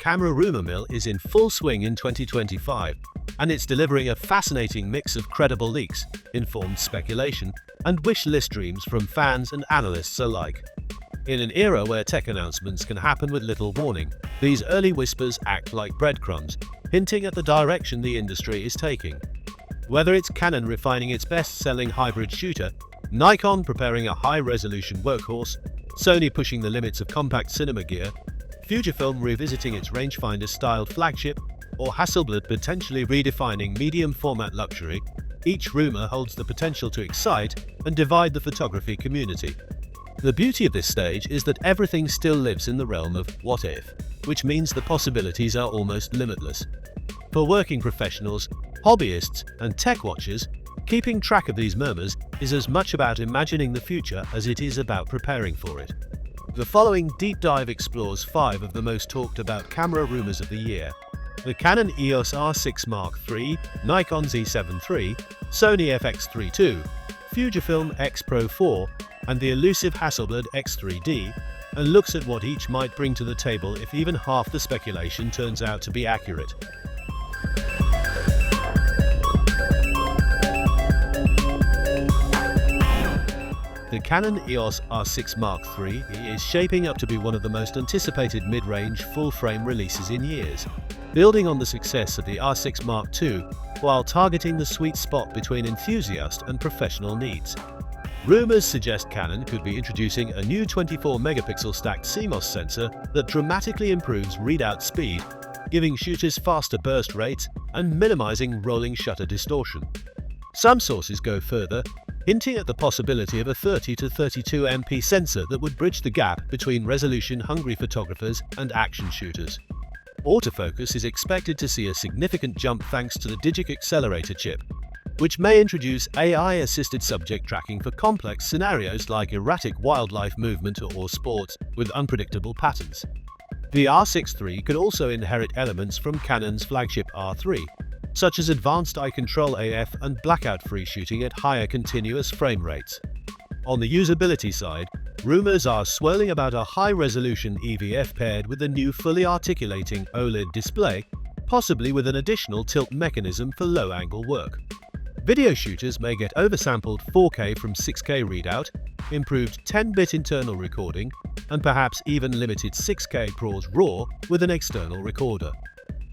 camera rumor mill is in full swing in 2025, and it's delivering a fascinating mix of credible leaks, informed speculation, and wish list dreams from fans and analysts alike. In an era where tech announcements can happen with little warning, these early whispers act like breadcrumbs, hinting at the direction the industry is taking. Whether it's Canon refining its best-selling hybrid shooter, Nikon preparing a high-resolution workhorse, Sony pushing the limits of compact cinema gear, Fujifilm revisiting its rangefinder-styled flagship, or Hasselblad potentially redefining medium-format luxury, each rumor holds the potential to excite and divide the photography community. The beauty of this stage is that everything still lives in the realm of what if, which means the possibilities are almost limitless. For working professionals, hobbyists, and tech watchers, keeping track of these murmurs is as much about imagining the future as it is about preparing for it. The following deep dive explores 5 of the most talked about camera rumors of the year: the Canon EOS R6 Mark III, Nikon Z7 III, Sony FX3 II, Fujifilm X-Pro4, and the elusive Hasselblad X3D, and looks at what each might bring to the table if even half the speculation turns out to be accurate. The Canon EOS R6 Mark III is shaping up to be one of the most anticipated mid-range full-frame releases in years, building on the success of the R6 Mark II while targeting the sweet spot between enthusiast and professional needs. Rumors suggest Canon could be introducing a new 24-megapixel stacked CMOS sensor that dramatically improves readout speed, giving shooters faster burst rates and minimizing rolling shutter distortion. Some sources go further, hinting at the possibility of a 30 to 32 MP sensor that would bridge the gap between resolution-hungry photographers and action shooters. Autofocus is expected to see a significant jump thanks to the Digic accelerator chip, which may introduce AI-assisted subject tracking for complex scenarios like erratic wildlife movement or sports with unpredictable patterns. The R6 III could also inherit elements from Canon's flagship R3, such as advanced eye control AF and blackout-free shooting at higher continuous frame rates. On the usability side, rumors are swirling about a high-resolution EVF paired with a new fully articulating OLED display, possibly with an additional tilt mechanism for low-angle work. Video shooters may get oversampled 4K from 6K readout, improved 10-bit internal recording, and perhaps even limited 6K PRAWS RAW with an external recorder.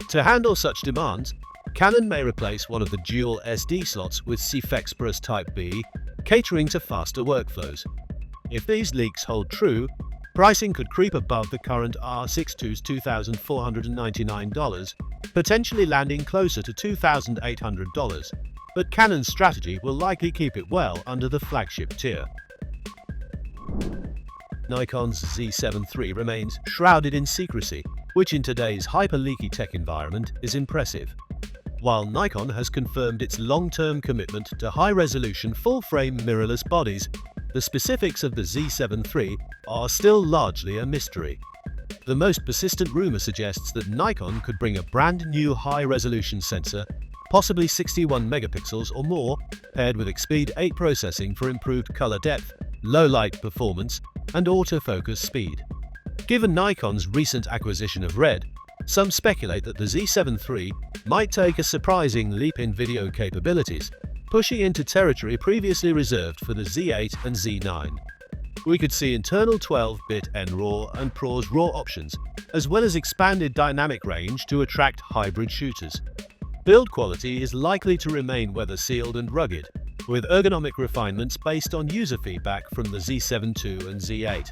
To handle such demands, Canon may replace one of the dual SD slots with CFexPROS Type B, catering to faster workflows. If these leaks hold true, pricing could creep above the current R6 II's $2,499, potentially landing closer to $2,800, but Canon's strategy will likely keep it well under the flagship tier. Nikon's Z7 III remains shrouded in secrecy, which in today's hyper-leaky tech environment is impressive. While Nikon has confirmed its long-term commitment to high-resolution full-frame mirrorless bodies, the specifics of the Z7 III are still largely a mystery. The most persistent rumor suggests that Nikon could bring a brand new high-resolution sensor, possibly 61 megapixels or more, paired with XPEED 8 processing for improved color depth, low light performance, and autofocus speed. Given Nikon's recent acquisition of RED, some speculate that the Z7 III might take a surprising leap in video capabilities, pushing into territory previously reserved for the Z8 and Z9. We could see internal 12-bit NRAW and PRAWS RAW options, as well as expanded dynamic range to attract hybrid shooters. Build quality is likely to remain weather-sealed and rugged, with ergonomic refinements based on user feedback from the Z7 II and Z8.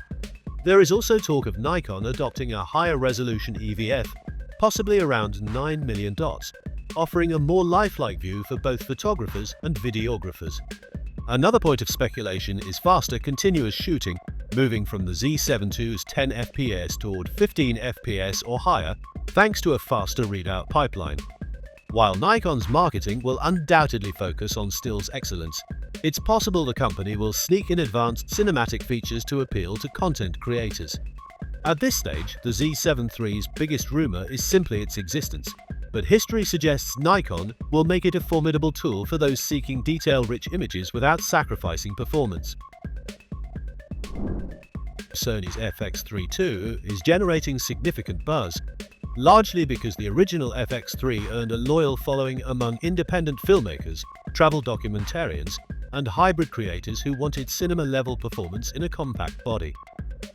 There is also talk of Nikon adopting a higher resolution EVF, possibly around 9 million dots, offering a more lifelike view for both photographers and videographers. Another point of speculation is faster continuous shooting, moving from the Z7 II's 10 FPS toward 15 FPS or higher, thanks to a faster readout pipeline. While Nikon's marketing will undoubtedly focus on stills excellence, it's possible the company will sneak in advanced cinematic features to appeal to content creators. At this stage, the Z7 III's biggest rumor is simply its existence, but history suggests Nikon will make it a formidable tool for those seeking detail-rich images without sacrificing performance. Sony's FX3 II is generating significant buzz, largely because the original FX3 earned a loyal following among independent filmmakers, travel documentarians, and hybrid creators who wanted cinema-level performance in a compact body.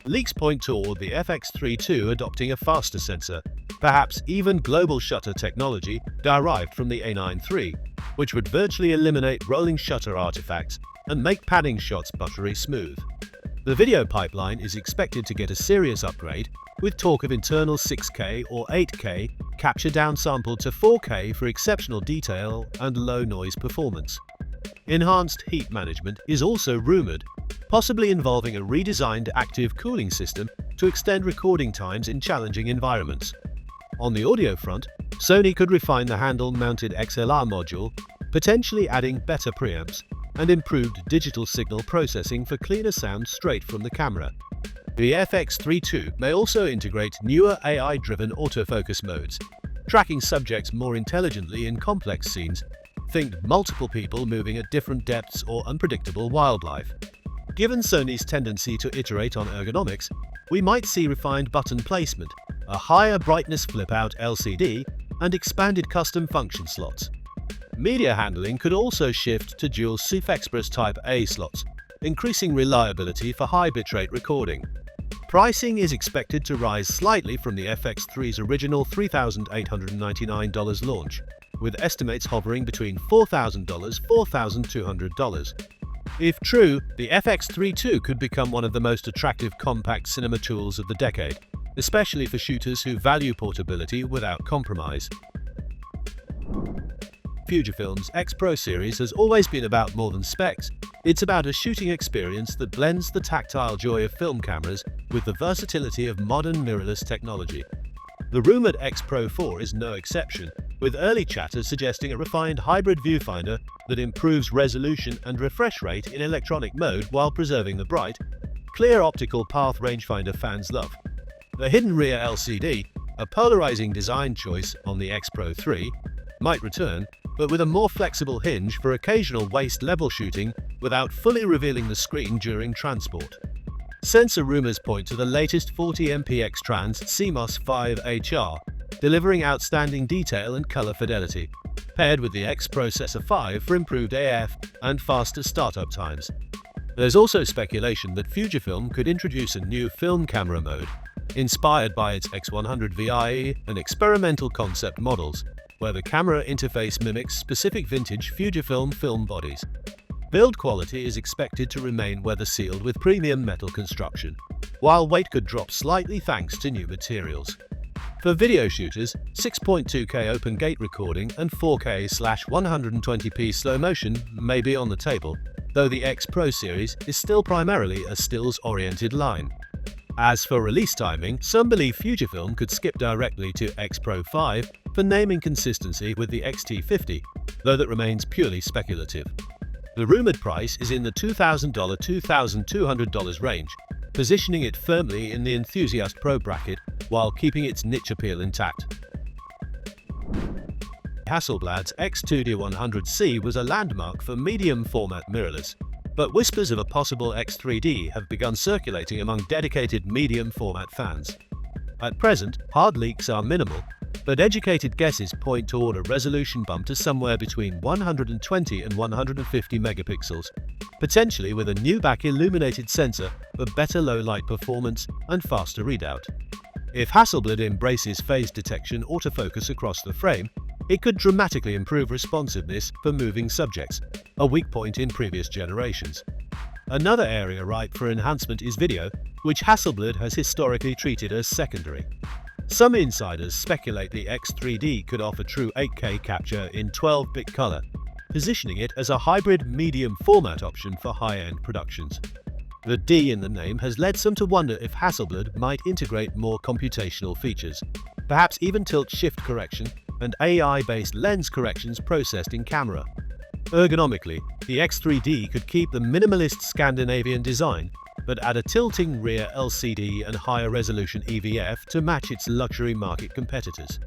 Leaks point toward the FX3 II adopting a faster sensor, perhaps even global shutter technology derived from the A9 III, which would virtually eliminate rolling shutter artifacts and make panning shots buttery smooth. The video pipeline is expected to get a serious upgrade, with talk of internal 6K or 8K capture downsampled to 4K for exceptional detail and low noise performance. Enhanced heat management is also rumored, possibly involving a redesigned active cooling system to extend recording times in challenging environments. On the audio front, Sony could refine the handle-mounted XLR module, potentially adding better preamps and improved digital signal processing for cleaner sound straight from the camera. The FX3 II may also integrate newer AI-driven autofocus modes, tracking subjects more intelligently in complex scenes. Think multiple people moving at different depths or unpredictable wildlife. Given Sony's tendency to iterate on ergonomics, we might see refined button placement, a higher brightness flip-out LCD, and expanded custom function slots. Media handling could also shift to dual CF Express Type A slots, increasing reliability for high bitrate recording. Pricing is expected to rise slightly from the FX3's original $3,899 launch, with estimates hovering between $4,000 to $4,200. If true, the FX3 II could become one of the most attractive compact cinema tools of the decade, especially for shooters who value portability without compromise. Fujifilm's X-Pro series has always been about more than specs. It's about a shooting experience that blends the tactile joy of film cameras with the versatility of modern mirrorless technology. The rumored X-Pro4 is no exception, with early chatter suggesting a refined hybrid viewfinder that improves resolution and refresh rate in electronic mode while preserving the bright, clear optical path rangefinder fans love. The hidden rear LCD, a polarizing design choice on the X-Pro 3, might return, but with a more flexible hinge for occasional waist-level shooting without fully revealing the screen during transport. Sensor rumors point to the latest 40MP X-Trans CMOS 5 HR, delivering outstanding detail and color fidelity, paired with the X Processor 5 for improved AF and faster startup times. There's also speculation that Fujifilm could introduce a new film camera mode, inspired by its X100 VIE and experimental concept models, where the camera interface mimics specific vintage Fujifilm film bodies. Build quality is expected to remain weather-sealed with premium metal construction, while weight could drop slightly thanks to new materials. For video shooters, 6.2K open gate recording and 4K/120p slow motion may be on the table, though the X Pro series is still primarily a stills-oriented line. As for release timing, some believe Fujifilm could skip directly to X-Pro 5 for naming consistency with the X-T50, though that remains purely speculative. The rumored price is in the $2,000 to $2,200 range, positioning it firmly in the Enthusiast Pro bracket while keeping its niche appeal intact. Hasselblad's X2D 100C was a landmark for medium-format mirrorless, but whispers of a possible X3D have begun circulating among dedicated medium-format fans. At present, hard leaks are minimal, but educated guesses point toward a resolution bump to somewhere between 120 and 150 megapixels, potentially with a new back-illuminated sensor for better low-light performance and faster readout. If Hasselblad embraces phase detection autofocus across the frame, it could dramatically improve responsiveness for moving subjects, a weak point in previous generations. Another area ripe for enhancement is video, which Hasselblad has historically treated as secondary. Some insiders speculate the X3D could offer true 8K capture in 12-bit color, positioning it as a hybrid medium format option for high-end productions. The D in the name has led some to wonder if Hasselblad might integrate more computational features, perhaps even tilt shift correction and AI-based lens corrections processed in camera. Ergonomically, the X3D could keep the minimalist Scandinavian design, but add a tilting rear LCD and higher resolution EVF to match its luxury market competitors.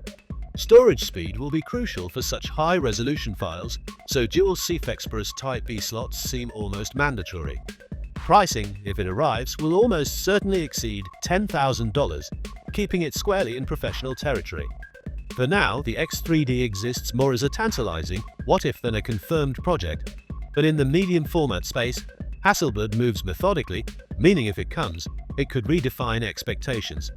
Storage speed will be crucial for such high-resolution files, so dual CF Express Type B slots seem almost mandatory. Pricing, if it arrives, will almost certainly exceed $10,000, keeping it squarely in professional territory. For now, the X3D exists more as a tantalizing what-if than a confirmed project, but in the medium format space, Hasselblad moves methodically, meaning if it comes, it could redefine expectations.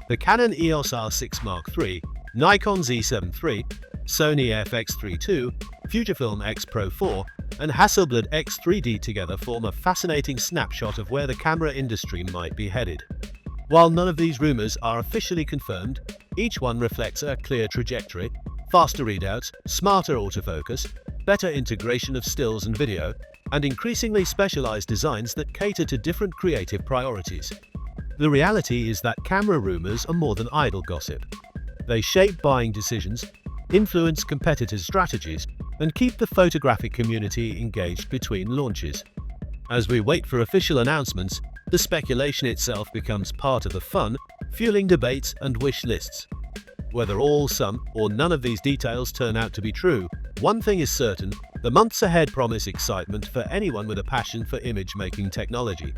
The Canon EOS R6 Mark III, Nikon Z7 III, Sony FX32, Fujifilm X-Pro4, and Hasselblad X3D together form a fascinating snapshot of where the camera industry might be headed. While none of these rumors are officially confirmed, each one reflects a clear trajectory: faster readouts, smarter autofocus, better integration of stills and video, and increasingly specialized designs that cater to different creative priorities. The reality is that camera rumors are more than idle gossip. They shape buying decisions, influence competitors' strategies, and keep the photographic community engaged between launches. As we wait for official announcements, the speculation itself becomes part of the fun, fueling debates and wish lists. Whether all, some, or none of these details turn out to be true, one thing is certain: the months ahead promise excitement for anyone with a passion for image-making technology.